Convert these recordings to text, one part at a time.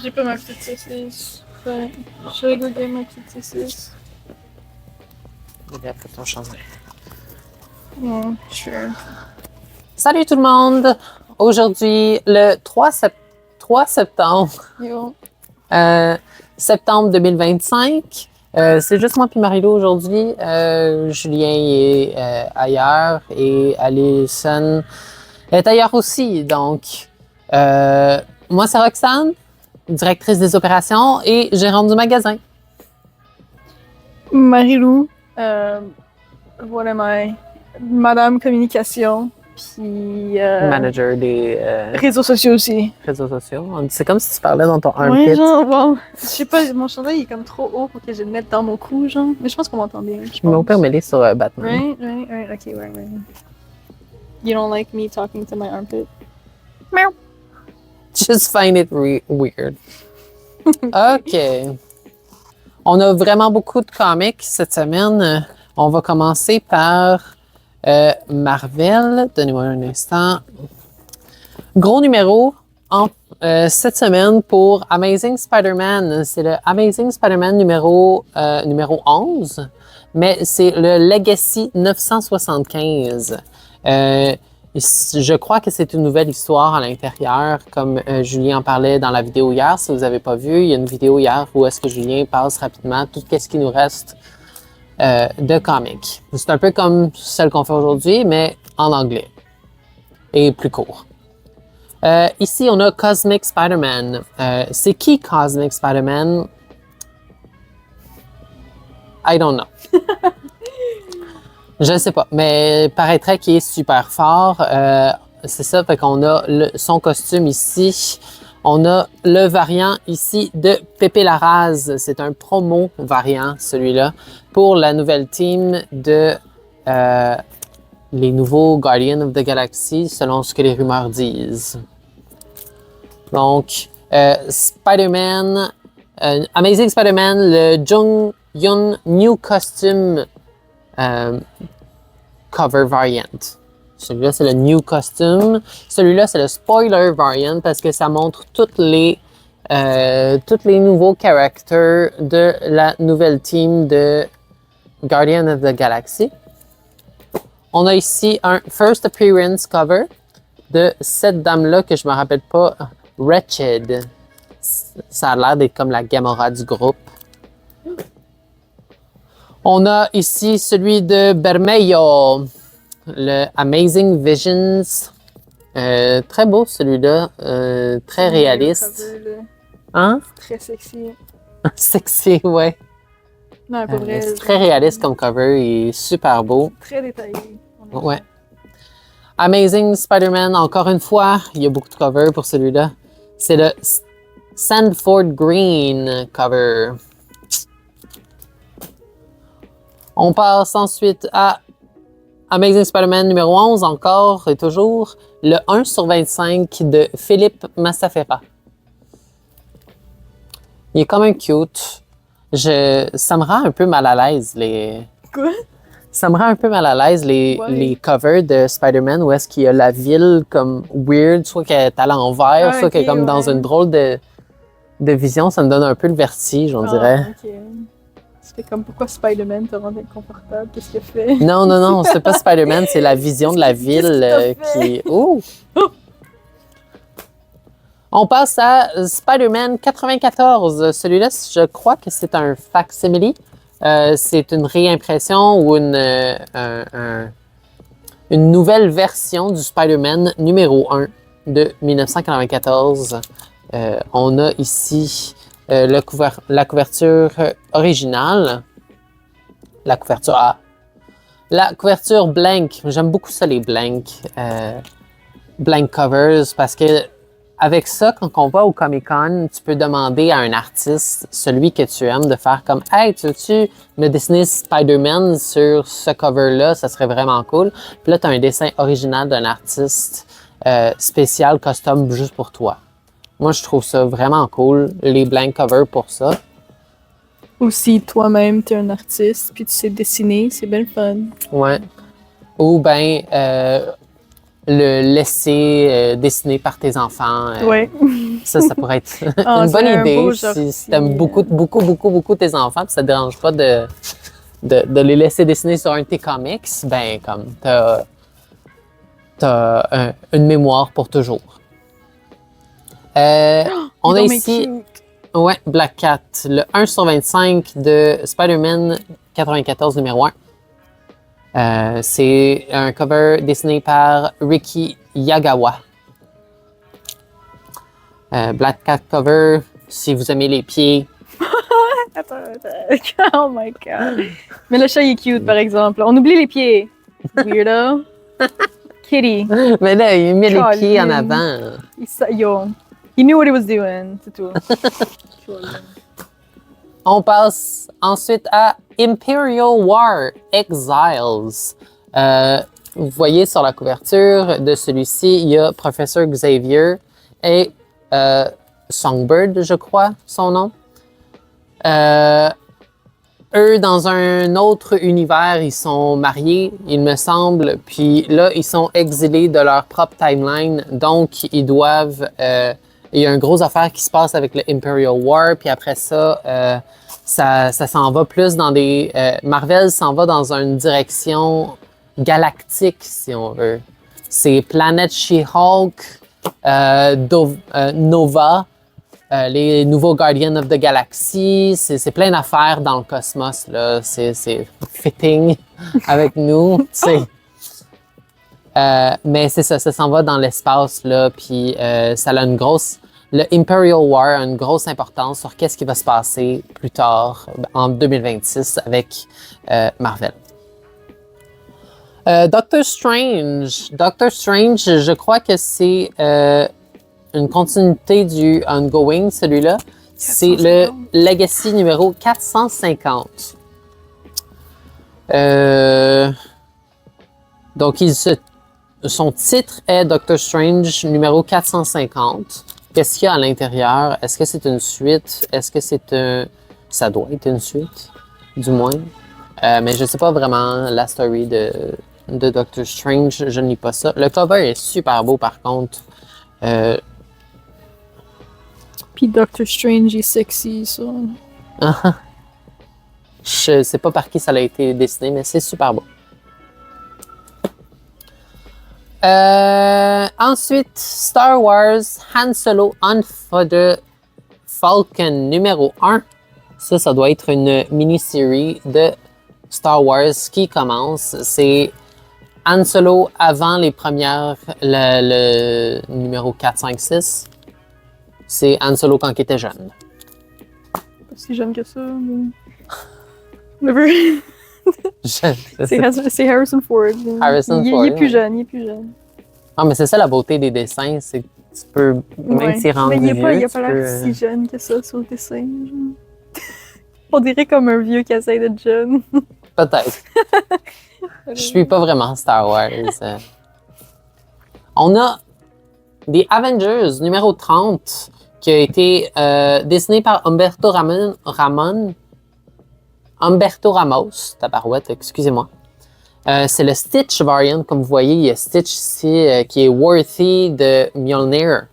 J'ai pas ma petite saucisse. Ouais. Je vais goûter ma petite saucisse. Il a fait ton chandail. Oh, sure. Salut tout le monde! Aujourd'hui, le 3 septembre, Yo. septembre 2025. C'est juste moi puis Marie-Lou aujourd'hui. Julien est ailleurs et Alison est ailleurs aussi. Donc, moi, c'est Roxane, directrice des opérations et gérante du magasin. Marie-Lou. What am I? Madame Communication. Puis. Manager des Réseaux sociaux aussi. réseaux sociaux. C'est comme si tu parlais dans ton Ouais, armpit. genre, bon. Je sais pas, mon chandail il est comme trop haut pour que je le mette dans mon cou, genre. Mais je pense qu'on m'entend bien. Je m'en permets les sur Batman. Right. Okay, right. You don't like me talking to my armpit? Just find it weird. OK. On a vraiment beaucoup de comics cette semaine. On va commencer par Marvel. Donnez-moi un instant. Gros numéro cette semaine pour Amazing Spider-Man. C'est le Amazing Spider-Man numéro 11, mais c'est le Legacy 975. Je crois que c'est une nouvelle histoire à l'intérieur, comme Julien en parlait dans la vidéo hier. Si vous n'avez pas vu, il y a une vidéo hier où est-ce que Julien passe rapidement tout ce qui nous reste de comics. C'est un peu comme celle qu'on fait aujourd'hui, mais en anglais et plus court. Ici, on a Cosmic Spider-Man. C'est qui Cosmic Spider-Man? I don't know. Je ne sais pas, mais paraîtrait qu'il est super fort. C'est ça, fait qu'on a son costume ici. On a le variant ici de Pépé Larraz. C'est un promo variant, celui-là, pour la nouvelle team de les nouveaux Guardians of the Galaxy, selon ce que les rumeurs disent. Donc, Spider-Man, Amazing Spider-Man, le Jung Yun New Costume cover variant. Celui-là, c'est le New Costume. Celui-là, c'est le Spoiler variant parce que ça montre tous les nouveaux characters de la nouvelle team de Guardian of the Galaxy. On a ici un First Appearance cover de cette dame-là que je me rappelle pas, Wretched. Ça a l'air d'être comme la Gamora du groupe. On a ici celui de Bermejo, le Amazing Visions. Très beau celui-là, très réaliste. Hein? Très sexy. Sexy, ouais. Non, pas vrai. C'est très réaliste comme cover, il est super beau. Très détaillé. Ouais. Amazing Spider-Man, encore une fois, il y a beaucoup de covers pour celui-là. C'est le Sandford Green cover. On passe ensuite à Amazing Spider-Man numéro 11, encore et toujours, le 1/25 de Philippe Massafera. Il est quand même cute. Ça me rend un peu mal à l'aise, Quoi? Ça me rend un peu mal à l'aise, les covers de Spider-Man où est-ce qu'il y a la ville comme weird, soit qu'elle est à l'envers, soit qu'elle est comme dans une drôle de vision. Ça me donne un peu le vertige, on dirait. Ok. C'était comme pourquoi Spider-Man te rend inconfortable? Qu'est-ce qu'il a fait? Non, c'est pas Spider-Man, c'est la vision de la ville qui... Oh! On passe à Spider-Man 94. Celui-là, je crois que c'est un facsimile. C'est une réimpression ou une nouvelle version du Spider-Man numéro 1 de 1994. On a ici la couverture originale, la couverture A, la couverture blank. J'aime beaucoup ça, les blank covers, parce que avec ça, quand on va au Comic-Con, tu peux demander à un artiste, celui que tu aimes, de faire comme « Hey, tu veux-tu me dessiner Spider-Man sur ce cover-là? Ça serait vraiment cool. » Puis là, tu as un dessin original d'un artiste spécial, custom, juste pour toi. Moi, je trouve ça vraiment cool, les blank covers pour ça. Ou si toi-même, t'es un artiste, puis tu sais dessiner, c'est bien le fun. Ouais. Ou bien le laisser dessiner par tes enfants. Ouais. Ça pourrait être Ah, une c'est bonne un idée beau si tu aimes sorti. beaucoup tes enfants, puis ça te dérange pas de les laisser dessiner sur un de tes comics, ben comme une mémoire pour toujours. On a Donc, mais ici, cute. ouais, Black Cat, le 1 sur 25 de Spider-Man 94 numéro 1. C'est un cover dessiné par Ricky Yagawa. Black Cat cover, si vous aimez les pieds. Attends. Oh my god. Mais le chat, il est cute, par exemple. On oublie les pieds. Weirdo. Kitty. Mais là, il met les pieds en Colin. avant. Yo. He knew what he was doing. C'est tout. On passe ensuite à Imperial War Exiles. Vous voyez sur la couverture de celui-ci, il y a Professeur Xavier et Songbird, je crois, son nom. Eux, dans un autre univers, ils sont mariés, il me semble, puis là, ils sont exilés de leur propre timeline, donc ils doivent... il y a une grosse affaire qui se passe avec le Imperial War, puis après ça, ça s'en va plus dans des... Marvel s'en va dans une direction galactique, si on veut. C'est Planet She-Hulk, Nova, les nouveaux Guardians of the Galaxy, c'est plein d'affaires dans le cosmos, là. C'est fitting avec nous, tu sais. Mais c'est ça s'en va dans l'espace, là, puis ça a une grosse... Le Imperial War a une grosse importance sur qu'est-ce qui va se passer plus tard, en 2026, avec Marvel. Doctor Strange. Doctor Strange, je crois que c'est une continuité du ongoing, celui-là. C'est le Legacy numéro 450. Donc, son titre est Doctor Strange numéro 450. Qu'est-ce qu'il y a à l'intérieur? Est-ce que c'est une suite? Est-ce que c'est un... Ça doit être une suite, du moins. Mais je ne sais pas vraiment la story de Doctor Strange. Je ne lis pas ça. Le cover est super beau, par contre. Puis Doctor Strange est sexy, ça. Je sais pas par qui ça a été dessiné, mais c'est super beau. Ensuite, Star Wars Han Solo Unfolded Falcon numéro 1. Ça doit être une mini-série de Star Wars qui commence. C'est Han Solo avant les premières, le numéro 4, 5, 6. C'est Han Solo quand il était jeune. Pas si jeune que ça, mais... Never. C'est Harrison Ford. Harrison il Ford, est plus ouais. jeune, il est plus jeune. Ah, mais c'est ça la beauté des dessins, c'est que tu peux, même s'il est rendu Mais il vieux, a pas tu l'air peux, si jeune que ça sur le dessin. Genre. On dirait comme un vieux qui essaie d'être jeune. Peut-être. Je suis pas vraiment Star Wars. On a The Avengers numéro 30 qui a été dessiné par Humberto Ramos, tabarouette, excusez-moi. C'est le Stitch variant, comme vous voyez, il y a Stitch ici qui est worthy de Mjolnir.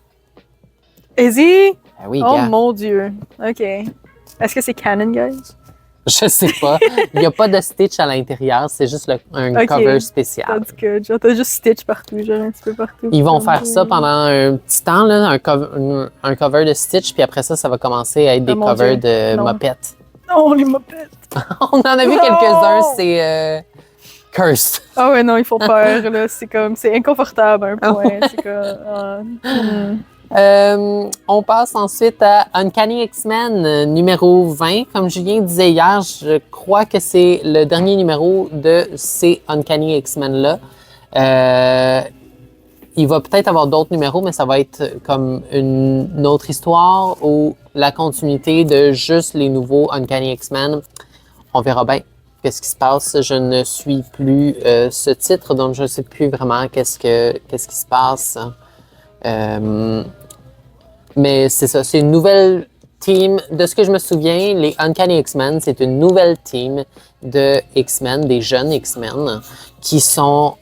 Is-y? Ah oui, Oh gars. mon dieu. Ok. Est-ce que c'est canon, guys? Je sais pas. Il n'y a pas de Stitch à l'intérieur, c'est juste un Ok. cover spécial. That's good. Genre, t'as juste Stitch partout, genre un petit peu partout. Ils vont faire ça pendant un petit temps, là, un cover de Stitch, puis après ça va commencer à être des mon covers Dieu. de Non. mopettes. Oh, les mopettes! On en a vu Non! quelques-uns, c'est Cursed. Ah ouais, non, ils font peur, là. C'est comme... C'est inconfortable, à un point. C'est comme... On passe ensuite à Uncanny X-Men numéro 20. Comme Julien disait hier, je crois que c'est le dernier numéro de ces Uncanny X-Men-là. Il va peut-être avoir d'autres numéros, mais ça va être comme une autre histoire ou la continuité de juste les nouveaux Uncanny X-Men. On verra bien qu'est-ce qui se passe. Je ne suis plus ce titre, donc je ne sais plus vraiment qu'est-ce qui se passe. Mais c'est ça, c'est une nouvelle team. De ce que je me souviens, les Uncanny X-Men, c'est une nouvelle team de X-Men, des jeunes X-Men, qui sont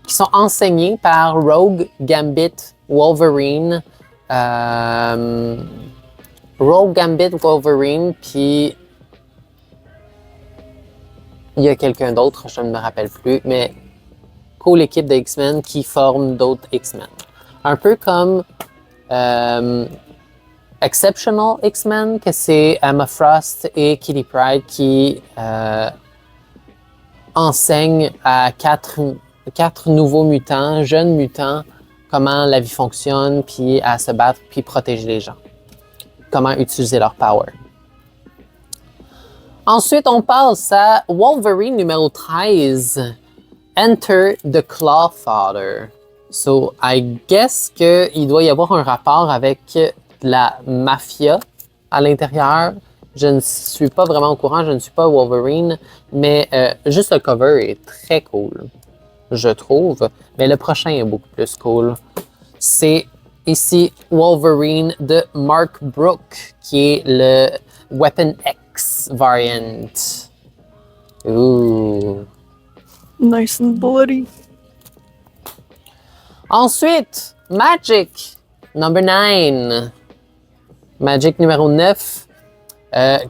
qui sont enseignés par Rogue, Gambit, Wolverine, Rogue Gambit, Wolverine, puis il y a quelqu'un d'autre, je ne me rappelle plus, mais cool équipe de X-Men qui forme d'autres X-Men. Un peu comme Exceptional X-Men, que c'est Emma Frost et Kitty Pryde qui enseignent à quatre nouveaux mutants, jeunes mutants, comment la vie fonctionne, puis à se battre, puis protéger les gens. Comment utiliser leur power. Ensuite, on passe à Wolverine numéro 13. Enter the Clawfather. So, I guess qu'il doit y avoir un rapport avec la mafia à l'intérieur. Je ne suis pas vraiment au courant, je ne suis pas Wolverine, mais juste le cover est très cool, je trouve. Mais le prochain est beaucoup plus cool. C'est ici Wolverine de Mark Brooke, qui est le Weapon X variant. Ooh. Nice and bloody. Ensuite, Magic, number 9. Magic numéro 9.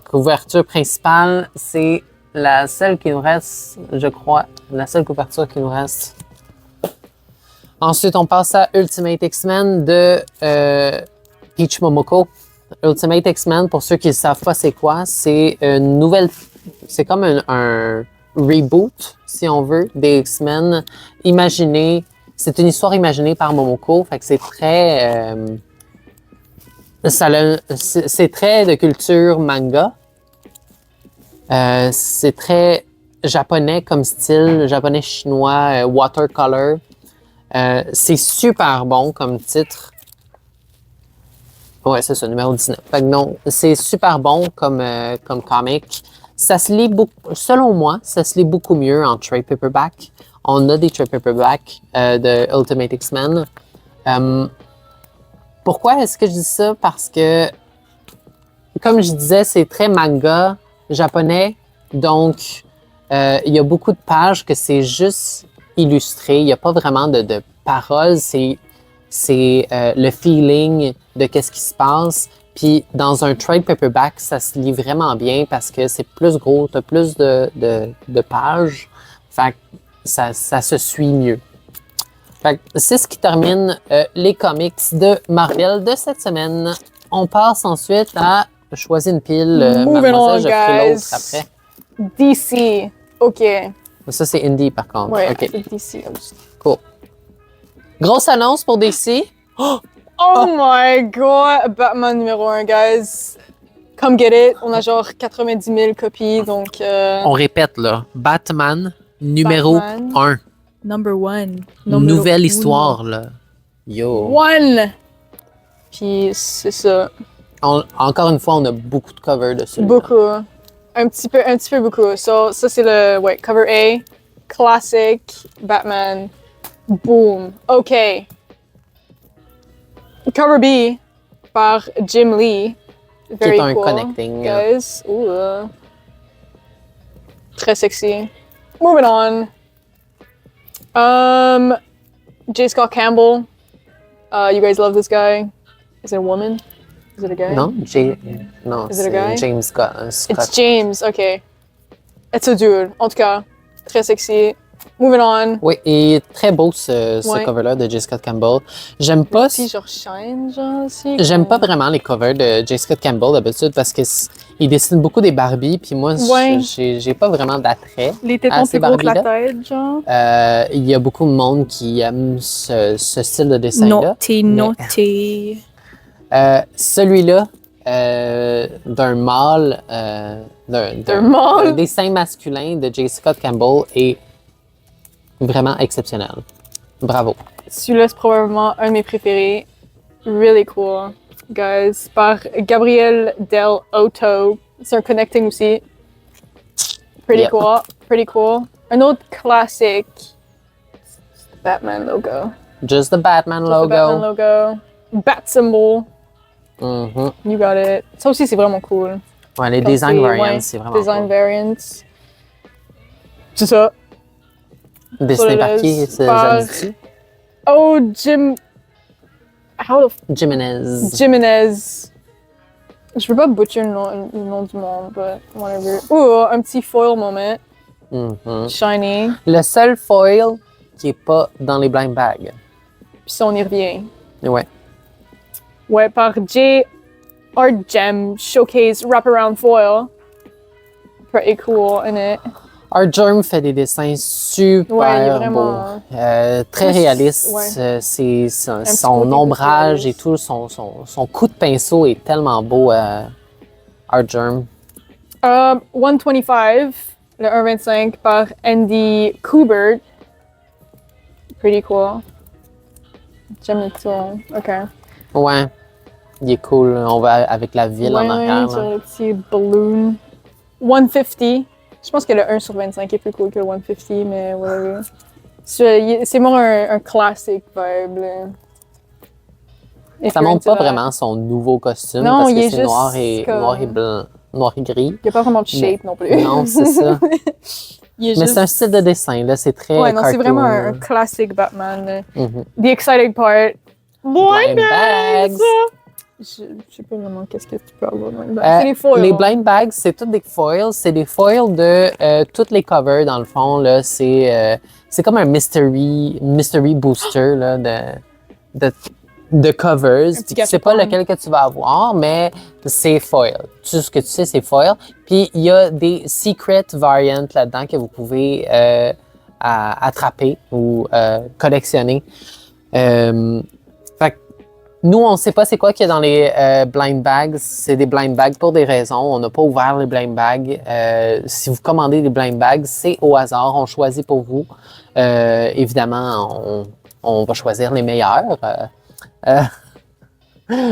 Couverture principale, c'est la seule qui nous reste, je crois. La seule couverture qui nous reste. Ensuite, on passe à Ultimate X-Men de Peach Momoko. Ultimate X-Men, pour ceux qui ne savent pas c'est quoi, c'est une nouvelle... C'est comme un reboot, si on veut, des X-Men. Imaginé... C'est une histoire imaginée par Momoko, fait que c'est très... c'est très de culture manga. C'est très japonais comme style, japonais-chinois, watercolor. C'est super bon comme titre. Ouais, c'est ça, numéro 19. Fait que non, c'est super bon comme comic. Ça se lit beaucoup, selon moi, ça se lit beaucoup mieux en trade paperback. On a des trade paperback de Ultimate X-Men. Pourquoi est-ce que je dis ça? Parce que, comme je disais, c'est très manga japonais. Donc, il y a beaucoup de pages que c'est juste illustré. Il n'y a pas vraiment de paroles. C'est le feeling de qu'est-ce qui se passe. Puis, dans un trade paperback, ça se lit vraiment bien parce que c'est plus gros, tu as plus de pages. Fait que ça se suit mieux. Fait que c'est ce qui termine les comics de Marvel de cette semaine. On passe ensuite à choisir une pile. Moving on, Mademoiselle, je ferai guys. l'autre après. DC. OK. Ça, c'est Indie, par contre. Ouais, OK, c'est DC. cool. Grosse annonce pour DC. Oh my god! Batman numéro 1, guys. Come get it. On a genre 90 000 copies, donc... On répète, là. Batman numéro Batman. 1. Number 1. Nouvelle histoire, là. Yo. One! Puis c'est ça. Encore une fois, on a beaucoup de covers de celui-là. Beaucoup. Un petit peu beaucoup. So, ça, c'est le cover A. Classic. Batman. Boom. OK. Cover B par Jim Lee. Very Qui est un cool, connecting. guys. Ooh. Très sexy. Moving on. J. Scott Campbell. You guys love this guy. Is it a woman? Is it a guy? Non, non, Is it a guy? c'est James Scott. It's James, okay. It's a dude. En tout cas, très sexy. Moving on. Oui, et très beau ce Ouais. cover-là de J. Scott Campbell. J'aime pas, Si genre shine, genre aussi. j'aime pas vraiment les covers de J. Scott Campbell d'habitude parce qu'il dessine beaucoup des Barbies, puis moi, Ouais. j'ai pas vraiment d'attrait. Les tétons à ces plus gros que la Barbies-là. tête, genre. Il y a beaucoup de monde qui aime ce style de dessin-là. Naughty. Celui-là, d'un mâle, d'un mâle. dessin masculin de J. Scott Campbell est vraiment exceptionnel. Bravo. Celui-là, c'est probablement un de mes préférés. Really cool, guys. Par Gabriel Del Otto. C'est un connecting aussi. Pretty Yep. cool. Pretty cool. Un autre classique. Batman logo. Just the Batman Just the logo. Batman logo. Bat symbol. Mhm. You got it. Ça aussi, c'est vraiment cool. Ouais, les Comme design c'est- variants, ouais, c'est vraiment Design cool. variants. C'est ça. Dessiné Sur par le- qui, ça par- dit-tu? Oh, Jim. How the Jimenez. Jimenez. Je veux pas butcher le nom du monde, but whatever. Ouh, un petit foil moment. Mhm. Shiny. Le seul foil qui est pas dans les blind bags. Puis ça, on y revient. Ouais. Ouais, par J. Art Gem Showcase Wraparound Foil. Pretty cool, isn't it? Art Germ fait des dessins super Ouais, il est beaux. vraiment- Très réalistes. Ouais. C'est petit son côté ombrage plus et tout, son coup de pinceau est tellement beau. Art Germ. 125, le 1,25 par Andy Kubert. Pretty cool. J'aime le tour. OK. Ouais. Il est cool. On va avec la ville en arrière. sur Là. le petit balloon. 150. Je pense que le 1 sur 25 est plus cool que le 150, mais whatever. C'est more un classic vibe. Là. Ça montre pas vraiment son nouveau costume Non, parce il que est c'est juste noir et blanc, noir et gris. Il n'y a pas vraiment de shape non plus. Non, c'est ça. Il est Mais juste... c'est un style de dessin, là, c'est très Ouais, non, c'est cartoon. vraiment un classic Batman. Là. Mhm. The exciting part. Blind Blind bags! bags. Je sais pas vraiment qu'est-ce que tu peux avoir blind bags. C'est des foils. Les blind bags, c'est toutes des foils. C'est des foils de toutes les covers, dans le fond. Là, c'est comme un mystery booster là, de covers. petit Tu sais pas cachepot. lequel que tu vas avoir, mais c'est foil. Tout ce que tu sais, c'est foil. Puis il y a des secret variants là-dedans que vous pouvez attraper ou collectionner. Fait que nous, on ne sait pas c'est quoi qu'il y a dans les blind bags. C'est des blind bags pour des raisons. On n'a pas ouvert les blind bags. Si vous commandez des blind bags, c'est au hasard. On choisit pour vous. Évidemment, on va choisir les meilleurs.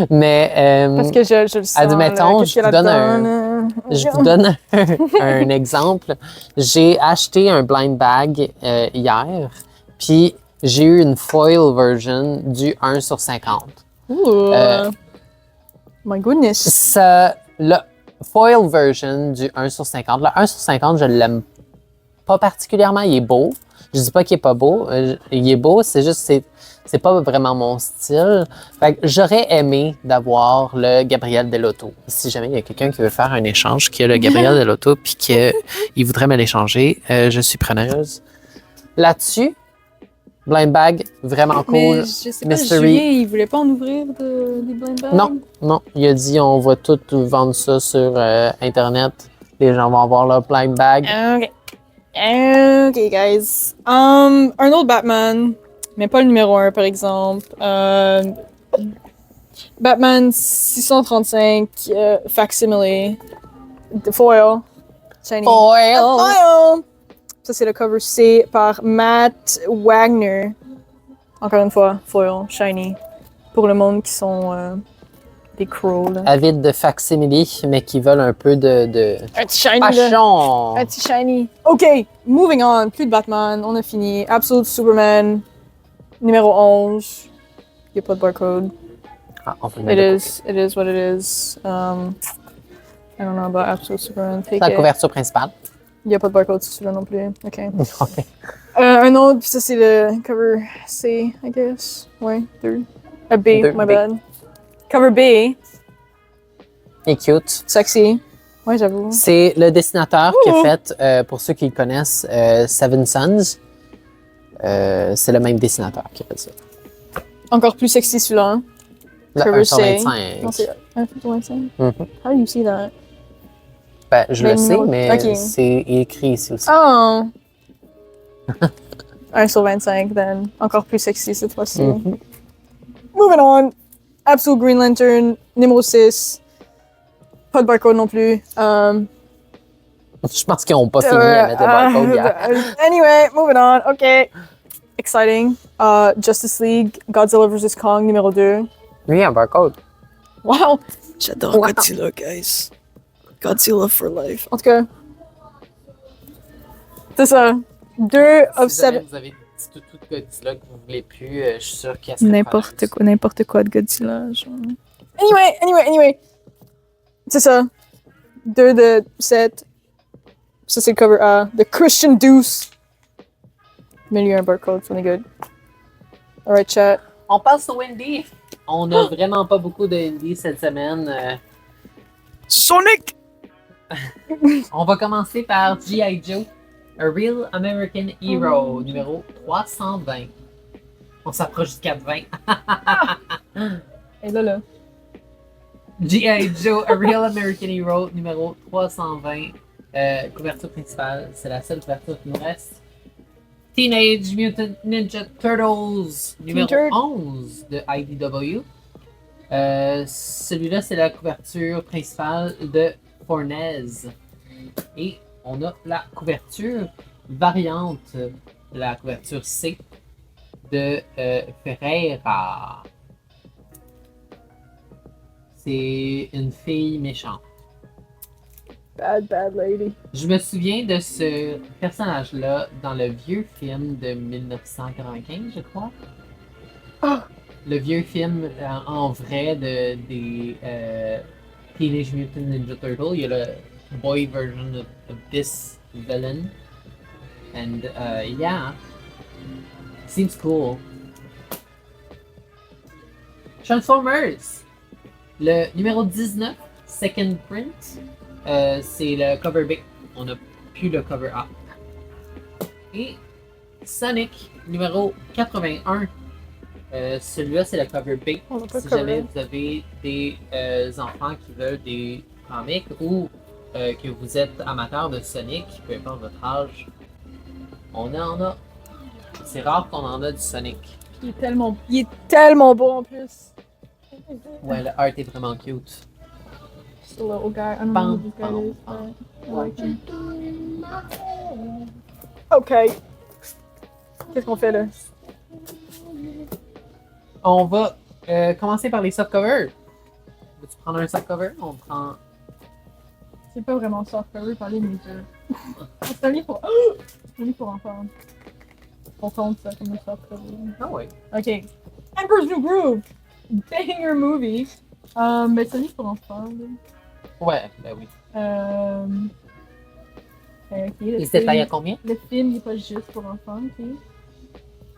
Mais Parce que je le sens. admettons, là, je vous donne un exemple. J'ai acheté un blind bag hier, puis j'ai eu une foil version du 1 sur 50. Ouh. My goodness. Le foil version du 1 sur 50, le 1 sur 50, je l'aime pas particulièrement. Il est beau. Je dis pas qu'il est pas beau. Il est beau, c'est juste c'est pas vraiment mon style. Fait que j'aurais aimé d'avoir le Gabriel Delotto. Si jamais il y a quelqu'un qui veut faire un échange, qui a le Gabriel Delotto puis qu'il voudrait me l'échanger, je suis preneuse. Là-dessus, blind bag, vraiment cool. Mais je sais pas, Mystery. Julien, il voulait pas en ouvrir des blind bags? Non. Il a dit on va tout vendre ça sur Internet. Les gens vont avoir leur blind bag. OK. OK, guys. Un autre Batman, mais pas le numéro 1, par exemple. Batman 635 Facsimile. The Foil. Shiny. Foil. Foil! Ça, c'est le cover C par Matt Wagner. Encore une fois, Foil, Shiny. Pour le monde qui sont des crows, là. Avides de facsimile, mais qui veulent un peu de Un petit Shiny, là. passion. Un petit shiny. OK, moving on. Plus de Batman. On a fini. Absolute Superman. Numéro 11. Il n'y a pas de barcode. Ah, on peut le It mettre de is. It is what it is. I don't know about Absolute Superman. côté. Take C'est la it. couverture principale. Il n'y a pas de barcode sur celui-là non plus. OK. OK. Un autre, puis ça, c'est le cover C, I guess. Ouais, 2. B, Deux, my B. bad. Cover B. Il est cute. Sexy. Ouais, j'avoue. C'est le dessinateur qui a Ouh. fait, pour ceux qui le connaissent, Seven Sons. C'est le même dessinateur qui a fait ça. Encore plus sexy celui-là. Hein? Le Cover 1 sur C. 25. Non, c'est 1,25. Mhm. How do you see that? Ben, je Le le sais, numéro- mais Ok. c'est écrit ici aussi. Oh! 1 sur 25, then. Encore plus sexy cette fois-ci. Mhm. Moving on. Absolute Green Lantern, numéro 6. Pas de barcode non plus. Je pense qu'ils n'ont pas fini à mettre le barcode hier. Anyway, moving on. OK. Exciting. Justice League, Godzilla vs. Kong, numéro 2. Oui, un barcode. Wow! J'adore Godzilla, guys. Godzilla for life. En tout cas, c'est ça. 2 of 7. Vous avez dit tout Godzilla que vous ne voulez plus, je suis sûr qu'il y a N'importe quoi de Godzilla. Genre. Anyway. C'est ça. 2 de 7. Ça, c'est le cover A. The Christian Deuce. Mais lui, un barcode, so on est good. Alright, chat. On passe au Wendy. On a vraiment pas beaucoup de indies cette semaine. Sonic! On va commencer par G.I. Joe, A Real American Hero, numéro 320. On s'approche du 420. Et là. G.I. Joe, A Real American Hero, numéro 320. Couverture principale, c'est la seule couverture qui nous reste. Teenage Mutant Ninja Turtles, numéro Turd. 11 de IDW. Celui-là, c'est la couverture principale de Fornez. Et on a la couverture variante, la couverture C de Ferreira. C'est une fille méchante. Bad lady. Je me souviens de ce personnage-là dans le vieux film de 1995, je crois. Ah! Le vieux film en vrai des Teenage Mutant Ninja Turtles. Il y a le boy version of this villain. And yeah, seems cool. Transformers, le numéro 19, second print. C'est le cover B. On n'a plus le cover A. Et Sonic, numéro 81. Celui-là, c'est le cover B. On n'a pas Si de cover. jamais vous avez des enfants qui veulent des comics ou que vous êtes amateur de Sonic, peu importe votre âge, on en a. C'est rare qu'on en a du Sonic. Il est tellement beau en plus. Ouais, le art est vraiment cute. Just a little guy. I don't know who this guy is. Bam, But I like him. Ok. Qu'est-ce qu'on fait là? On va commencer par les softcovers. Veux-tu prendre un softcover? On prend. C'est pas vraiment soft cover, parler de mes yeux. C'est un livre pour. C'est un livre pour enfants. On compte ça comme un soft cover. Ah ouais. Ok. Emperor's New Groove! Banger movie! Mais c'est un livre pour enfants. Là. Ouais, ben oui. Ok, Il se détaille à combien? le film n'est pas juste pour enfants, ok?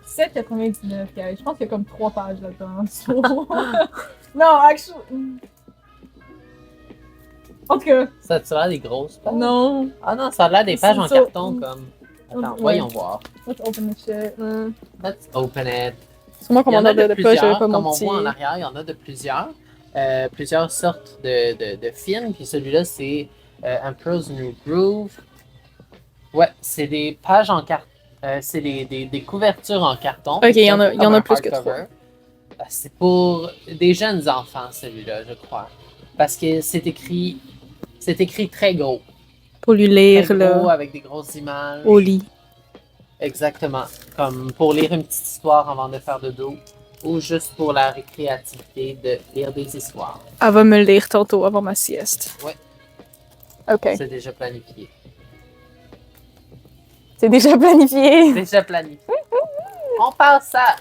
7,99, guys. Je pense qu'il y a comme 3 pages là-dedans. So... non, actually... En tout cas, Ça a l'air des grosses pages? non. Ah non, ça a l'air des pages en C'est- carton comme. Attends, Ouais. voyons voir. Let's open this shit. Let's open it. C'est moi Il y comme en on a a de de pas, plusieurs, j'avais pas comme mon on petit. voit en arrière, il y en a de plusieurs. Plusieurs sortes de films. Puis celui-là, c'est Emperor's New Groove. Ouais, c'est des pages en carton. C'est des couvertures en carton. Ok, il y en a- C'est il y en a comme un plus que hardcover. C'est pour des jeunes enfants, celui-là, je crois. Parce que c'est écrit très gros. Pour lui Très lire, gros, là, avec des grosses images. au lit. Exactement. Comme pour lire une petite histoire avant de faire dodo. Ou juste pour la récréativité de lire des histoires. Elle va me le lire tantôt avant ma sieste. Ouais. Ok. C'est déjà planifié. C'est déjà planifié. Déjà planifié. On passe à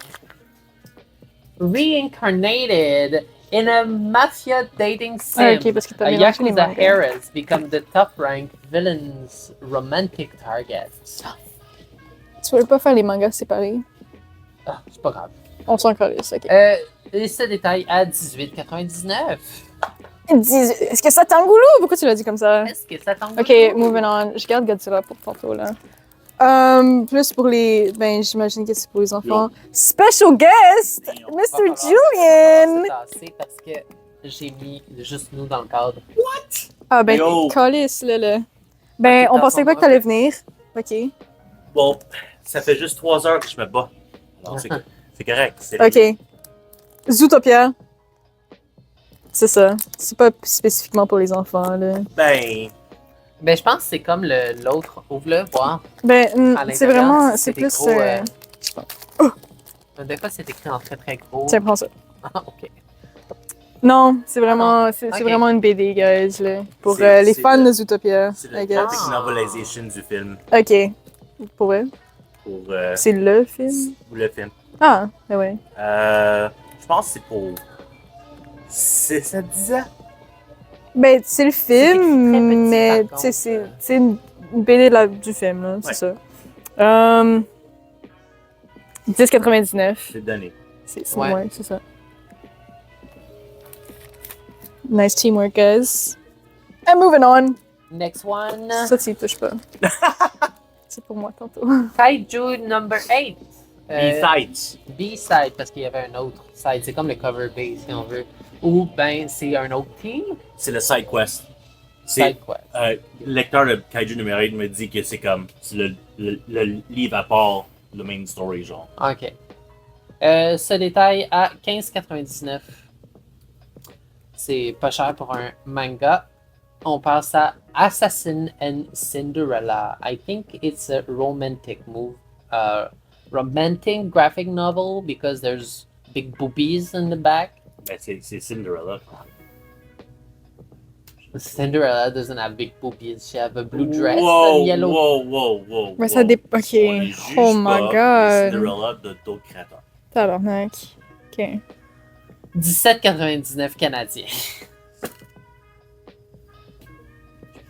Reincarnated in a mafia dating sim. Ah, ok, parce que t'as A mélangé les Yakuza mangas. heroes become the top-ranked villain's romantic target. Tu veux pas faire les mangas séparés? Ah, c'est pas grave. On s'en calisse, ok. Et ce détail à 18,99. Est-ce que ça t'engoulou? Pourquoi tu l'as dit comme ça? Est-ce que ça tombe? Ok, moving on. Je garde Godzilla pour tantôt, là. Plus pour les... Ben, j'imagine que c'est pour les enfants. Special guest! Mr. Julian! C'est parce que j'ai mis juste nous dans le cadre. Ah ben, Yo. calisse, là. Ben, Ok, on pensait pas que t'allais venir. Ok. Bon, ça fait juste 3 heures que je me bats. Alors, c'est correct. C'est Ok. Zootopia. C'est ça. C'est pas spécifiquement pour les enfants, là. Ben, Ben, je pense que c'est comme l'autre. Ouvre-le, voir. Ben, À c'est l'intérieur, vraiment... c'est C'est des plus... gros, Des fois, c'est écrit en très très gros. Tiens, prends ça. Ah, ok. Non, c'est vraiment, c'est Ok. vraiment une BD, guys, là. Pour C'est- les c'est fans le- de Zootopia, c'est I le guess. graphic novelisation du film Ok. Pour vrai? pour C'est le film? le film. Ah, ben ouais. Je pense que c'est pour 6 à 10 ans. Ben, c'est le écrit très film, petit, mais par tu sais, contre. c'est une BD du film, là, c'est Ouais. ça. 10,99. C'est donné. C'est Ouais. ouais, c'est ça. Nice teamwork, guys. And moving on. Next one. Ça, tu y touches pas. C'est pour moi tantôt. Kaiju number 8. Besides. B-side, parce qu'il y avait un autre side. C'est comme le cover B, si on veut. Ou ben, c'est un autre team. C'est le side quest. Side quest. Le lecteur de Kaiju numéro 8 me dit que c'est comme c'est le livre à part le main story, genre. OK. Ce détail à 15,99. C'est pas cher pour un manga. On passe à Assassin and Cinderella. I think it's a romantic romantic graphic novel because there's big boobies in the back. Ben, c'est Cinderella. Cinderella doesn't have big boobies. She have a blue dress Whoa, and yellow. Whoa. Mais ça dépend. Ok. On les juge Oh my pas, god. Cinderella de d'autres créateurs. Tabarnak. Ok. 17,99 canadiens.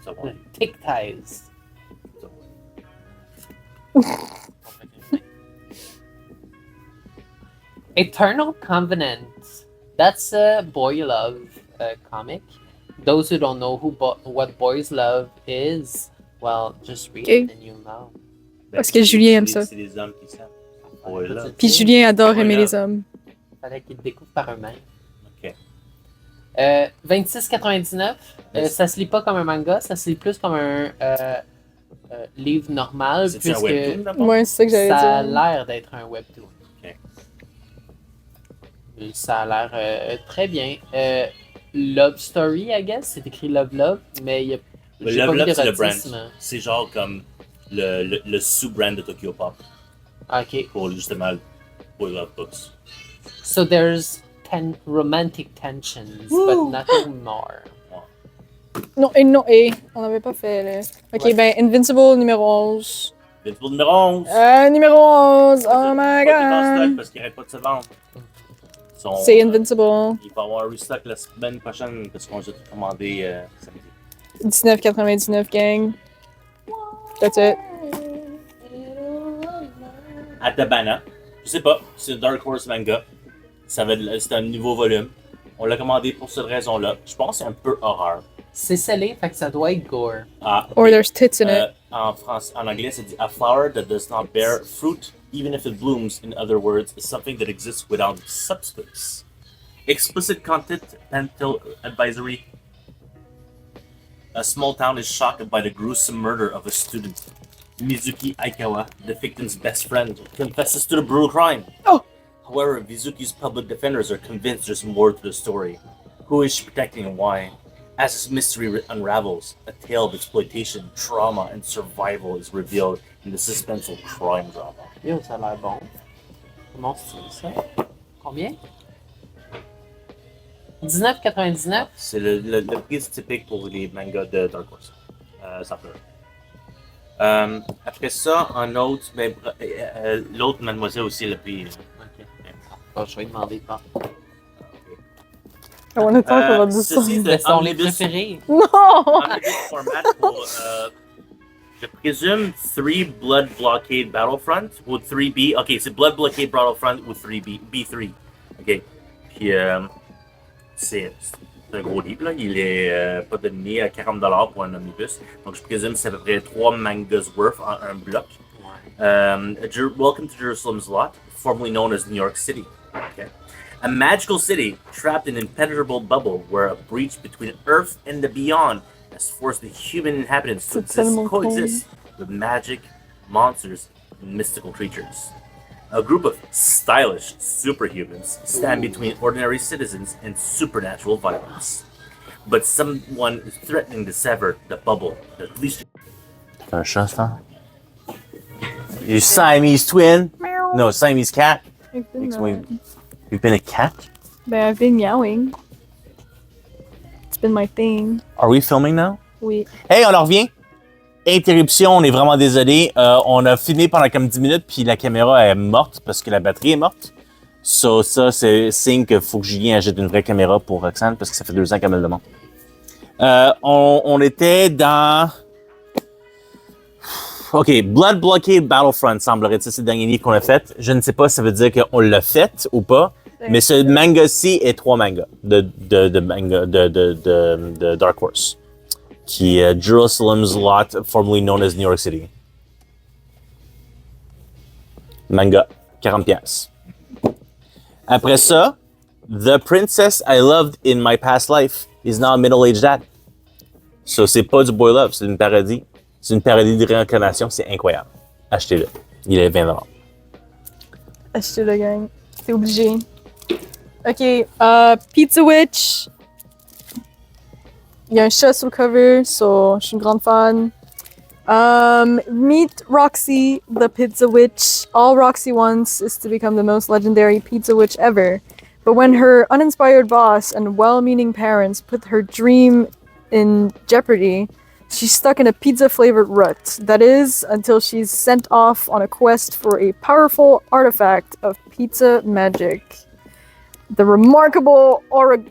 Ça va. Tic Ties. Eternal Covenant. That's a boy love comic. Those who don't know what boys love is, well, just read Okay. it and you'll know. Parce que Julien aime ça. C'est des hommes qui s'aiment. Ouais, là. Puis Julien adore aimer Voilà. les hommes. Fallait qu'ils le découvrent par eux-mêmes. Ok. 26,99. Ça se lit pas comme un manga, ça se lit plus comme un livre normal, C'est un puisque webtoon d'abord? Ouais, c'est ça que ça a j'allais dire. l'air d'être un webtoon. Ok. Et ça a l'air très bien. Love Story, I guess. C'est écrit Love, mais il y a. j'ai pas Love vu Love, c'est le d'érotisme. brand. C'est genre comme le sous-brand de Tokyo Pop Ok. pour justement Boy Love Books. So there's romantic tensions, but nothing more. Non, on n'avait pas fait, là. Ok, Ouais. ben, Invincible numéro 11. Invincible numéro 11. Numéro 11! Oh my Pas tout en stock god! parce qu'ils n'arrêtent pas de se vendre. C'est Invincible. Il va y avoir un restock la semaine prochaine parce qu'on a tout commandé samedi. 19,99 gang. That's it. Atabana. Je sais pas, c'est Dark Horse Manga. C'est un nouveau volume. On l'a commandé pour cette raison-là. Je pense que c'est un peu horreur. C'est scellé, fait que ça doit être gore. Ah, Or there's tits in it. en anglais, c'est dit A flower that does not bear fruit, even if it blooms. In other words, is something that exists without substance. Explicit content parental advisory. A small town is shocked by the gruesome murder of a student. Mizuki Aikawa, the victim's best friend, confesses to the brutal crime. Oh! However, Mizuki's public defenders are convinced there's more to the story. Who is she protecting and why? As this mystery unravels, a tale of exploitation, trauma, and survival is revealed in the suspenseful crime drama. Yo, ça a l'air bon. Comment c'est ça? Combien? 19,99? C'est le prix typique pour les mangas de Dark Horse. Ça peut. Après ça, un autre, ben, l'autre mademoiselle aussi le prix. Ok. Bon, je vais demander pas. I want to talk about this Ceci, song. Ce sont les omnibus- préférés. Non! omnibus format pour, je présume, 3 Blood Blockade Battlefront ou 3B. Ok, c'est Blood Blockade Battlefront ou 3B, B3. Ok. Puis, c'est un gros livre, là. Il est pas donné à 40$ pour un omnibus. Donc, je présume que c'est à peu près 3 mangas worth en un bloc. Welcome to Jerusalem's Lot, formerly known as New York City. Okay. A magical city trapped in an impenetrable bubble where a breach between Earth and the beyond has forced the human inhabitants to coexist with magic, monsters, and mystical creatures. A group of stylish superhumans stand between ordinary citizens and supernatural violence. But someone is threatening to sever the bubble that leads. Un chat, ça? You Siamese twin? No, Siamese cat. You've been a cat? Ben, I've been meowing. It's been my thing. Are we filming now? Oui. Hey, on en revient. Interruption, on est vraiment désolé. On a filmé pendant comme 10 minutes, puis la caméra est morte parce que la batterie est morte. So, ça, c'est signe qu'il faut que Julien achète une vraie caméra pour Roxane parce que ça fait 2 ans qu'elle me le demande. On était dans... OK, Blood Blockade Battlefront, semblerait-il, c'est le dernier livre qu'on a fait. Je ne sais pas si ça veut dire qu'on l'a fait ou pas. Mais ce manga-ci est 3 mangas de Dark Horse. Qui est Jerusalem's Lot, formerly known as New York City. Manga, 40 pièces. Après ça, The Princess I Loved in My Past Life is now a middle-aged dad. So, c'est pas du boy love, c'est une parodie. C'est une parodie de réincarnation, c'est incroyable. Achetez-le. Il est 20 $. Achetez-le, gang. C'est obligé. Ok, Pizza Witch. Il y a un chat sur le cover, so je suis une grande fan. Meet Roxy, the Pizza Witch. All Roxy wants is to become the most legendary Pizza Witch ever. But when her uninspired boss and well-meaning parents put her dream in jeopardy, she's stuck in a pizza-flavored rut. That is, until she's sent off on a quest for a powerful artifact of pizza magic. The remarkable oregano.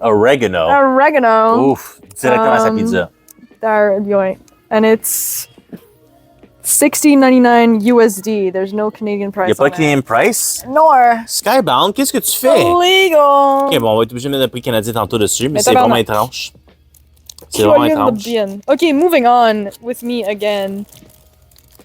Oregano. Ouf, directement à sa pizza. There, yeah. And it's $16.99 USD. There's no Canadian price. Il n'y a pas on de Canadian price? it. Nor. Skybound, qu'est-ce que tu fais? Illegal. Ok, bon, on va être obligé de mettre le prix canadien tantôt dessus, mais Mais c'est vraiment tabarnak. étrange. C'est vraiment étrange. Okay, moving on with me again.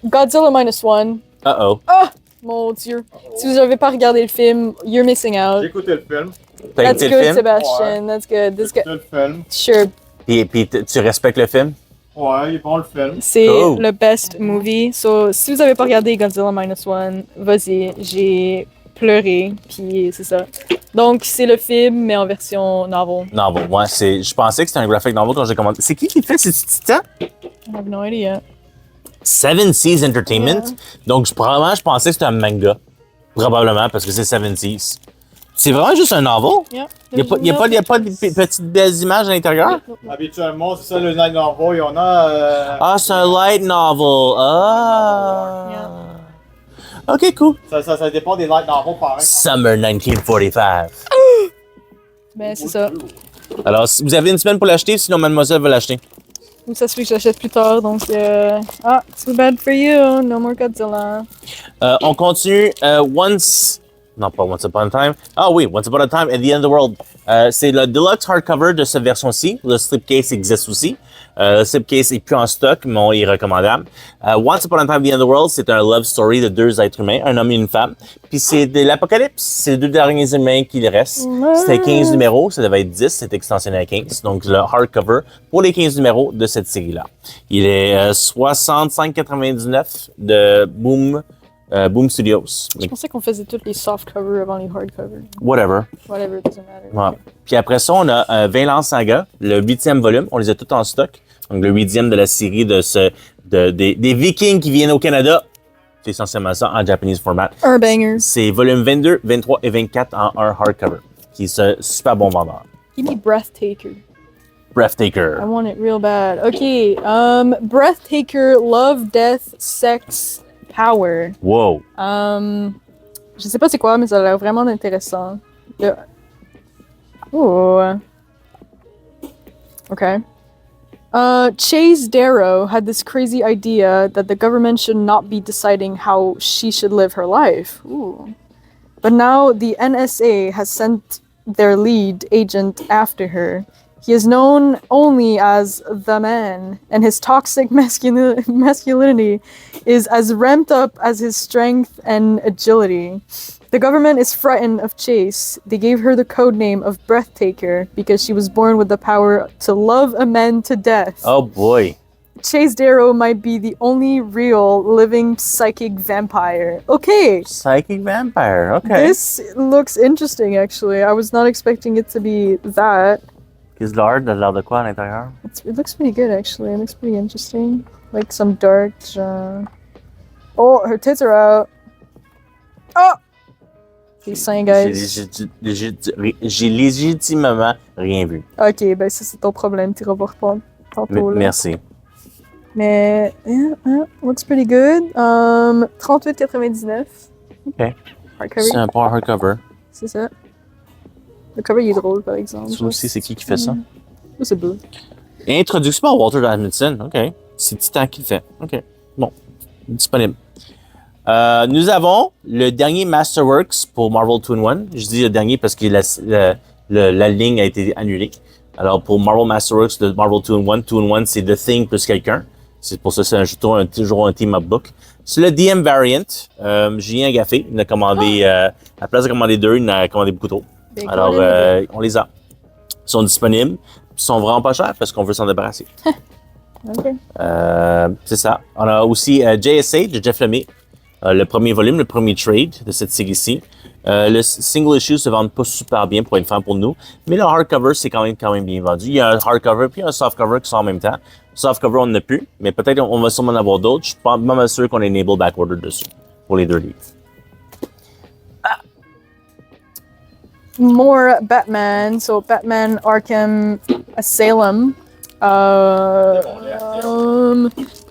Godzilla -1. Uh-oh. Ah! Mon Dieu. Si vous n'avez pas regardé le film, you're missing J'ai out. écouté le film. T'as That's écouté good, le film? Sebastian. That's good. J'ai This guy. écouté le film. Sure. Puis tu respectes le film? Ouais, il est bon le film. C'est Cool. le best movie. So, si vous n'avez pas regardé Godzilla -1, vas-y. J'ai pleuré. Puis c'est ça. Donc, c'est le film, mais en version novel. Non, bon, moi, je pensais que c'était un graphic novel quand j'ai commenté. C'est qui le fait? C'est-tu Titan? I have no idea. Seven Seas Entertainment. Yeah. Donc, probablement, je pensais que c'était un manga. Probablement, parce que c'est Seven Seas. C'est vraiment juste un novel? Yeah. Il n'y a pas de petites belles images à l'intérieur? Habituellement, c'est ça le Night Novel. Il y en a. Ah, c'est un light novel. Ah. Ok, cool. Ça dépend des Light Novels pareil. Summer 1945. Ben, c'est ça. Alors, si vous avez une semaine pour l'acheter, sinon mademoiselle va l'acheter. Ou ça se fait que je l'achète plus tard, donc... Ah, too bad for you. No more Godzilla. On continue. Non, pas Once Upon a Time. Ah oui, Once Upon a Time at the End of the World. C'est le deluxe hardcover de cette version-ci. Le slipcase existe aussi. Le slipcase est plus en stock, mais il est recommandable. Once Upon a Time at the End of the World, c'est un love story de 2 êtres humains, un homme et une femme. Puis c'est de l'apocalypse. C'est les 2 derniers humains qui le restent. C'était 15 numéros, ça devait être 10, c'est extensionné à 15. Donc le hardcover pour les 15 numéros de cette série-là. Il est 65,99 de Boom Studios. Je pensais qu'on faisait toutes les soft covers avant les hard covers. Whatever. Whatever, it doesn't matter. Ouais. Puis après ça, on a Vinland Saga, le 8e volume. On les a tous en stock. Donc le 8e de la série des Vikings qui viennent au Canada. C'est essentiellement ça en Japanese format. Un banger. C'est volume 22, 23 et 24 en un hardcover. Qui est un super bon vendeur. Give me Breathtaker. Breathtaker. I want it real bad. Okay, Breathtaker, Love, Death, Sex, Power. Wow. Je sais pas c'est quoi, mais ça a l'air vraiment intéressant. Oh. Okay. Chase Darrow had this crazy idea that the government should not be deciding how she should live her life. Ooh. But now the NSA has sent their lead agent after her. He is known only as the man, and his toxic masculinity is as ramped up as his strength and agility. The government is frightened of Chase. They gave her the code name of Breathtaker because she was born with the power to love a man to death. Oh boy. Chase Darrow might be the only real living psychic vampire. Okay. Psychic vampire. Okay. This looks interesting, actually. I was not expecting it to be that. Qu'est-ce de l'air de quoi à l'intérieur? It looks pretty good, actually. It looks pretty interesting. Like some dark... Oh, her tits are out. Oh! These seins, guys. J'ai légitimement rien vu. Ok, ben ça, c'est ton problème. Tu revois pas tantôt, là. Merci. Mais... looks pretty good. 38,99. Ok. Hardcover. C'est un bon hardcover. C'est ça. Le cover, il est drôle, par exemple. Ça aussi, c'est qui fait ça? C'est beau. Introduction par Walter Edmondson. OK. C'est Titan qui le fait. OK. Bon. Disponible. Nous avons le dernier Masterworks pour Marvel 2-in-1. Je dis le dernier parce que la ligne a été annulée. Alors, pour Marvel Masterworks de Marvel 2-in-1, 2-in-1, c'est The Thing plus quelqu'un. C'est pour ça que c'est toujours un team-up book. C'est le DM variant. Julien Gaffé, il a commandé, à la place de commander 2, il en a commandé beaucoup trop. Big Alors, one. on les a. Ils sont disponibles. Ils sont vraiment pas chers parce qu'on veut s'en débarrasser. Ok. C'est ça. On a aussi JSA de Jeff Lemay. Le premier volume, le premier trade de cette série-ci. Le single issue se vend pas super bien pour être franc pour nous, mais le hardcover, c'est quand même bien vendu. Il y a un hardcover puis un softcover qui sont en même temps. Softcover, on n'en a plus, mais peut-être on va sûrement en avoir d'autres. Je suis pas même sûr qu'on enable backorder dessus pour les 2 livres. More Batman. So Batman Arkham Asylum.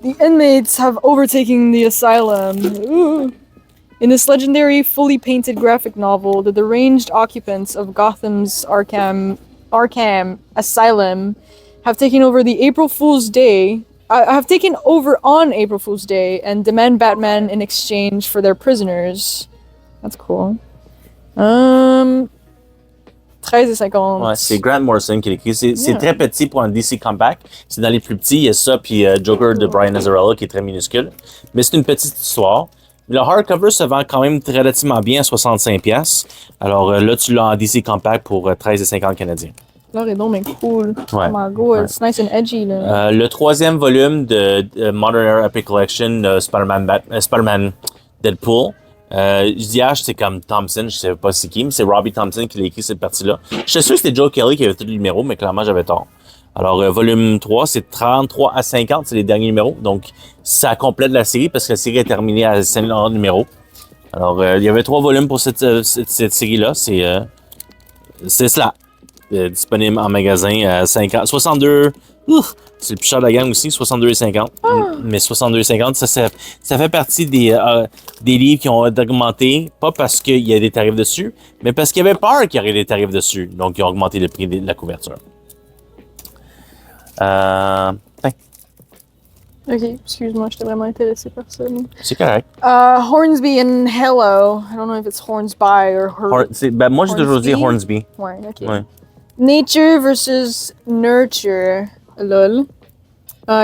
The inmates have overtaken the asylum. Ooh. In this legendary, fully painted graphic novel, the deranged occupants of Gotham's Arkham Asylum have taken over the April Fool's Day. Have taken over on April Fool's Day and demand Batman in exchange for their prisoners. That's cool. 13,50. Ouais, c'est Grant Morrison qui l'écrit. C'est très petit pour un DC Compact. C'est dans les plus petits. Il y a ça, puis Joker de Brian Azzarello qui est très minuscule. Mais c'est une petite histoire. Le hardcover se vend quand même relativement bien à 65$. Alors là, tu l'as en DC Compact pour 13,50 canadiens. Là, est donc cool. Ouais. Oh my god, Ouais. it's nice and edgy là. Le 3e volume de Modern Era Epic Collection, Spider-Man Deadpool. L'IH, c'est comme Thompson, je sais pas c'est qui, mais c'est Robbie Thompson qui l'a écrit cette partie-là. Je suis sûr que c'était Joe Kelly qui avait tout le numéro, mais clairement, j'avais tort. Alors, volume 3, c'est 33 à 50, c'est les derniers numéros. Donc, ça complète la série parce que la série est terminée à 50 numéros. Alors, il y avait 3 volumes pour cette série-là. C'est cela. Disponible en magasin à 62. C'est le plus cher de la gamme aussi, 62,50. Mais 62,50, ça fait partie des livres qui ont augmenté, pas parce qu'il y a des tarifs dessus, mais parce qu'il y avait peur qu'il y aurait des tarifs dessus. Donc, ils ont augmenté le prix de la couverture. Ok, excuse-moi, j'étais vraiment intéressée par ça. C'est correct. Hornsby and Hello. I don't know if it's Hornsby or Moi, j'ai toujours dit Hornsby? Hornsby. Ouais, ok. Ouais. Nature versus Nurture. Lol.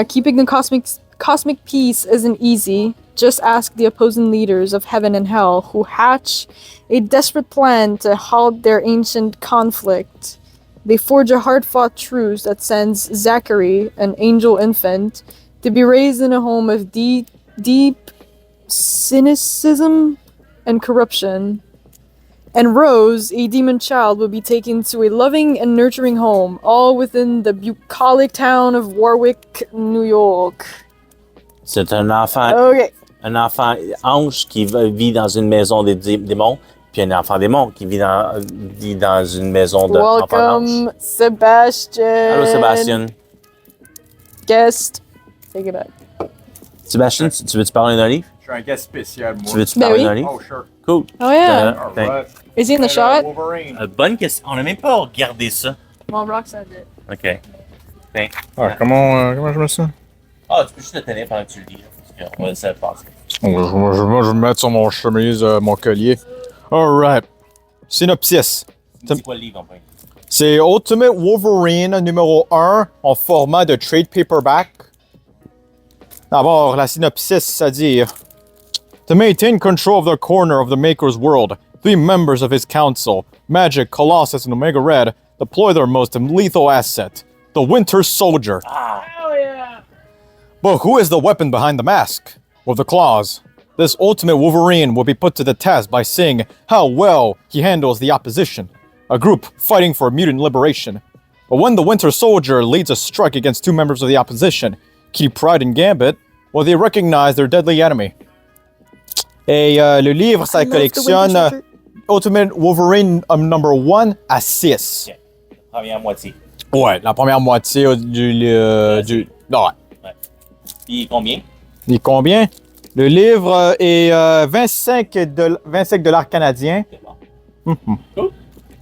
Keeping the cosmic peace isn't easy. Just ask the opposing leaders of heaven and hell who hatch a desperate plan to halt their ancient conflict. They forge a hard-fought truce that sends Zachary, an angel infant, to be raised in a home of deep cynicism and corruption. And Rose, a demon child, will be taken to a loving and nurturing home, all within the bucolic town of Warwick, New York. C'est un enfant, Okay. un enfant ange qui vit dans une maison des démons, puis un enfant démon qui vit dans une maison de enfants anges. Welcome, Sebastian. Allô, Sébastien. Guest. Take it back. Sébastien, tu veux-tu parler d'un livre? Je suis un gars spécial, moi. Tu veux-tu Ben parler oui. d'un livre? Oh, sure. Cool. Oh yeah. Alright. Is he in the shot? Wolverine. Bonne question. On n'a même pas regardé ça. Well, Roxanne did. OK. Tiens. Ah, comment je mets ça? Ah, tu peux juste le tenir pendant que tu le dis. Parce qu'on va laisser le passer. Je vais me mettre sur mon chemise, mon collier. Alright. Synopsis. C'est quoi le livre en fait? C'est Ultimate Wolverine numéro 1 en format de trade paperback. D'abord, la synopsis, c'est-à-dire to maintain control of the corner of the Maker's world, 3 members of his council, Magic, Colossus, and Omega Red, deploy their most lethal asset, the Winter Soldier. Oh yeah. But who is the weapon behind the mask? With the claws. This Ultimate Wolverine will be put to the test by seeing how well he handles the opposition, a group fighting for mutant liberation. But when the Winter Soldier leads a strike against 2 members of the opposition, Kitty Pryde and Gambit, will they recognize their deadly enemy? Et le livre, ça collectionne Ultimate Wolverine number 1 à 6. Yeah. Première moitié. Ouais, la première moitié du... ouais. Puis combien? Et combien? Le livre est 25 $ canadiens. C'est bon. Cool.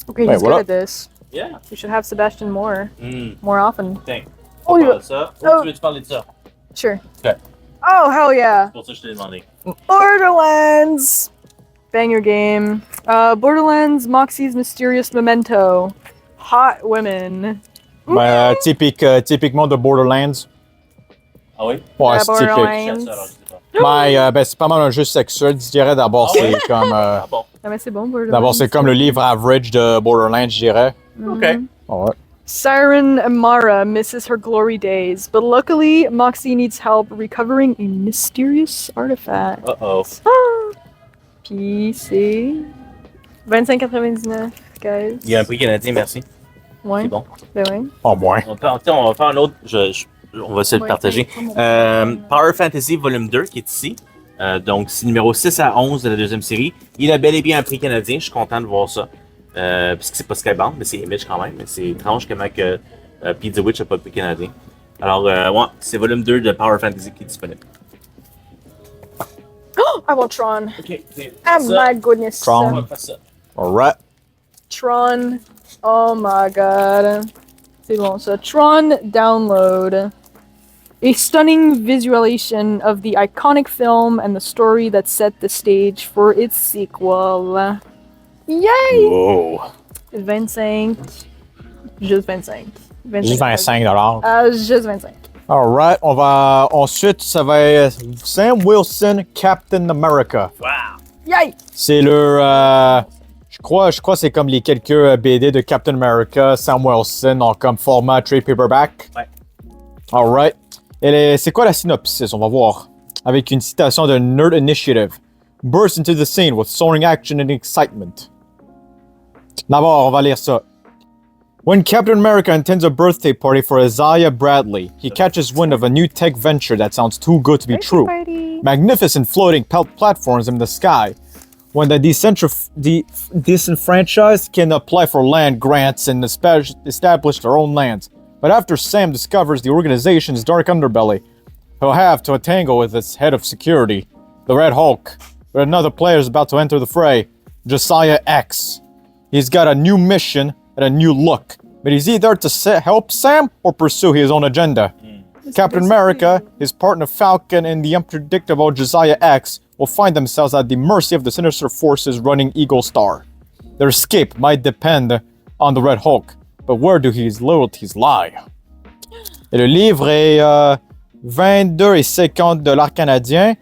Okay, Ouais, he's voilà. good at this. Yeah. We should have Sebastian more Hmm. often. Tiens. Oh, On il parle va- de ça. Oh. Tu veux-tu parler de ça? Sure. OK. Oh, hell yeah. C'est pour ça que je t'ai demandé. Borderlands! Banger game. Borderlands, Moxie's Mysterious Memento. Hot women. Ben, typiquement de Borderlands. Ah oui? Ouais, La c'est typique. Borderlands. Je sais, alors, je sais pas. Ben, c'est pas mal un jeu sexuel, je dirais. D'abord, Ah ouais? c'est comme. Ah bon. Ah, mais c'est bon, Borderlands. D'abord, c'est comme le livre average de Borderlands, je dirais. OK. Ouais. Siren Amara misses her glory days, but luckily, Moxie needs help recovering a mysterious artifact. Uh-oh. Ah! Puis c'est 25,99, guys. Il y a un prix canadien, merci. Ouais, C'est bon. ben ouais. Oh, moins. On va faire un autre. On va se le Ouais, partager. Power Fantasy Volume 2 qui est ici. Donc, c'est numéro 6 à 11 de la deuxième série. Il a bel et bien un prix canadien. Je suis content de voir ça. Puisque c'est pas Skybound, mais c'est Image quand même. Mais c'est étrange comment que Pizza Witch n'a pas de prix canadien. Alors, ouais, c'est volume 2 de Power Fantasy qui est disponible. I want Tron. Ok, c'est Oh ça. my goodness. Tron. On va faire ça. Alright. Tron. Oh my god. C'est bon ça. Tron download. A stunning visualization of the iconic film and the story that set the stage for its sequel. Yay! Wow. 25. Juste 25. Juste 25 $. Juste 25. Alright, on va. Ensuite, ça va être Sam Wilson, Captain America. Wow! Yay! C'est le. Je crois que c'est comme les quelques BD de Captain America, Sam Wilson, en comme format trade paperback. Ouais. Alright. C'est quoi la synopsis? On va voir. Avec une citation de Nerd Initiative. Burst into the scene with soaring action and excitement. D'abord, on va lire ça. When Captain America attends a birthday party for Isaiah Bradley, he catches wind of a new tech venture that sounds too good to be true. Magnificent floating platforms in the sky. When the disenfranchised can apply for land grants and establish their own lands. But after Sam discovers the organization's dark underbelly, he'll have to tangle with its head of security, the Red Hulk. But another player is about to enter the fray, Josiah X. He's got a new mission and a new look, but he's either to help Sam or pursue his own agenda. Captain America, his partner Falcon, and the unpredictable Josiah X will find themselves at the mercy of the sinister forces running Eagle Star. Their escape might depend on the Red Hulk, but where do his loyalties lie? Et le livre est 22,50 $ canadiens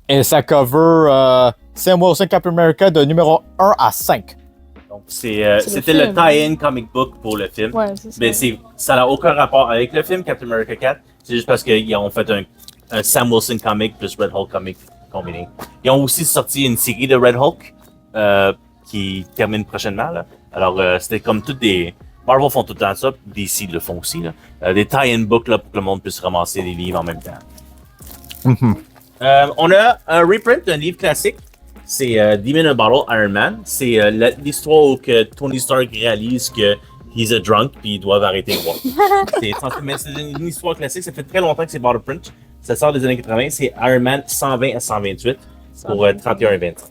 et ça cover Sam Wilson Captain America de numéro 1 à 5. Donc, c'était le film. tie-in comic book pour le film. Ouais, c'est ça. Mais ça n'a aucun rapport avec le film Captain America 4. C'est juste parce qu'ils ont fait un Sam Wilson comic plus Red Hulk comic combiné. Ils ont aussi sorti une série de Red Hulk qui termine prochainement. Là. Alors, c'était comme toutes des... Marvel font tout le temps ça, DC le font aussi. Là. Des tie-in books là, pour que le monde puisse ramasser des livres en même temps. On a un reprint d'un livre classique. C'est Demon in a Bottle, Iron Man. C'est l'histoire où que Tony Stark réalise que he's a drunk puis ils doivent arrêter de boire. c'est une histoire classique. Ça fait très longtemps que c'est bottle print. Ça sort des années 80. C'est Iron Man 120 à 128 pour 31 et 25.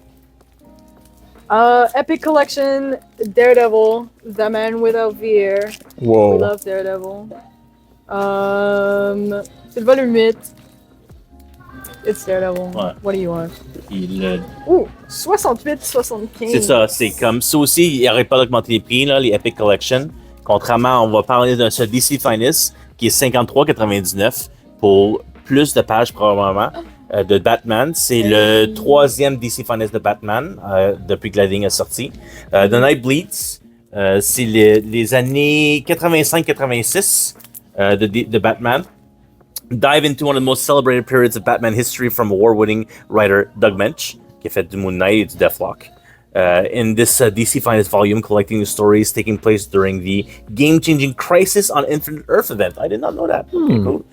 Epic Collection, Daredevil, The Man Without Fear. We Wow. love Daredevil. C'est le volume 8. It's Daredevil. Ouais. What do you want? Ouh, 68-75. c'est ça, c'est comme ça aussi, il n'arrête pas d'augmenter les prix, là, les Epic Collection. Contrairement, on va parler d'un seul DC Finest qui est 53,99 pour plus de pages probablement de Batman. C'est le troisième DC Finest de Batman depuis que la ligne est sortie. The Night Bleeds, c'est les années 85-86 de Batman. Dive into one of the most celebrated periods of Batman history from award-winning writer Doug Moench, qui a fait du Moon Knight et du Deathlock. In this DC Finest volume, collecting the stories taking place during the game-changing Crisis on Infinite Earth event. I did not know that. Okay, cool.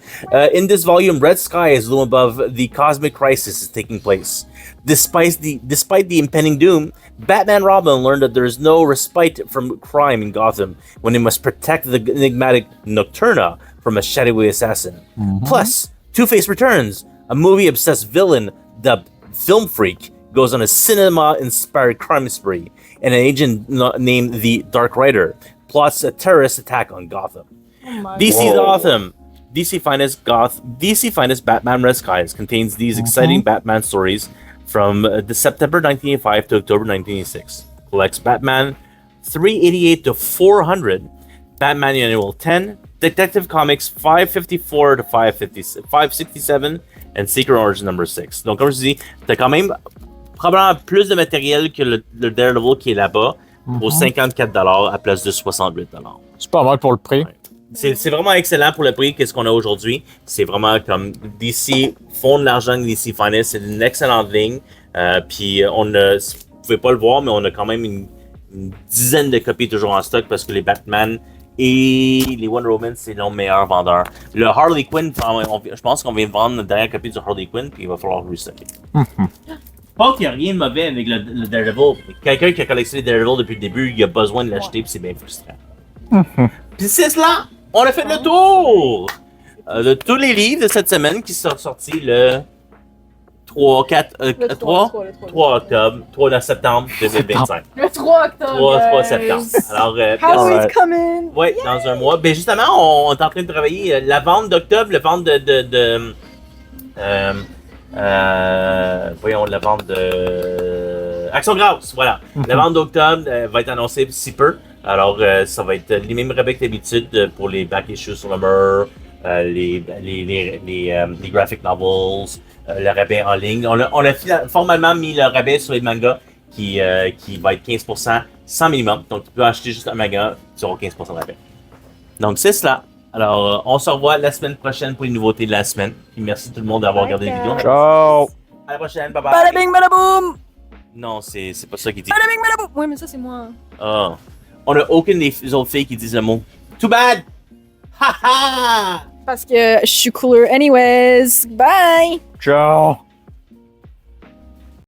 In this volume, red skies loom above the cosmic crisis is taking place. Despite the impending doom, Batman and Robin learn that there is no respite from crime in Gotham when they must protect the enigmatic Nocturna from a shadowy assassin. Plus, Two-Face returns. A movie-obsessed villain dubbed Film Freak goes on a cinema-inspired crime spree, and an agent named the Dark Rider plots a terrorist attack on Gotham. Oh my DC's Whoa. Gotham DC Finest Batman Red Skies contains these exciting Batman stories from the September 1985 to October 1986. Collects Batman 388 to 400, Batman Annual 10, Detective Comics 554 to 567, and Secret Origin number 6. Donc, comme je dis, t'as quand même probablement plus de matériel que le Daredevil qui est là-bas pour 54$ à place de 68$. C'est pas mal pour le prix. Ouais. C'est vraiment excellent pour le prix qu'est-ce qu'on a aujourd'hui. C'est vraiment comme DC font de l'argent avec DC Finest. C'est une excellente ligne. Puis vous pouvez pas le voir, mais on a quand même une dizaine de copies toujours en stock parce que les Batman et les Wonder Woman, c'est nos meilleurs vendeurs. Le Harley Quinn, je pense qu'on vient de vendre notre dernière copie du Harley Quinn, puis il va falloir restocker. Pas qu'il n'y a rien de mauvais avec le Daredevil. Quelqu'un qui a collectionné Daredevil depuis le début, il a besoin de l'acheter, puis c'est bien frustrant. Puis c'est cela! On a fait le tour de tous les livres de cette semaine qui sont sortis le 3 septembre 2025. Le 3 octobre. 3 septembre. Alors, Halloween's coming! ouais, dans un mois. Ben justement, on est en train de travailler la vente d'octobre, la vente voyons, la vente de Action Grâce, voilà. La vente d'octobre va être annoncée d'ici peu. Alors, ça va être les mêmes rabais que d'habitude pour les back issues sur le mur, les graphic novels, le rabais en ligne. On a formellement mis le rabais sur les mangas qui va être 15% sans minimum. Donc, tu peux acheter juste un manga, tu auras 15% de rabais. Donc, c'est cela. Alors, on se revoit la semaine prochaine pour les nouveautés de la semaine. Puis merci tout le monde d'avoir regardé la vidéo. Ciao! À la prochaine, bye bye. Bada bing, bada boom! Non, c'est pas ça qu'il dit. Bada bing, bada boom! Oui, mais ça, c'est moi. Ah. On a aucune des autres filles qui disent le mot. Too bad! Ha ha! Parce que je suis cooler anyways. Bye! Ciao!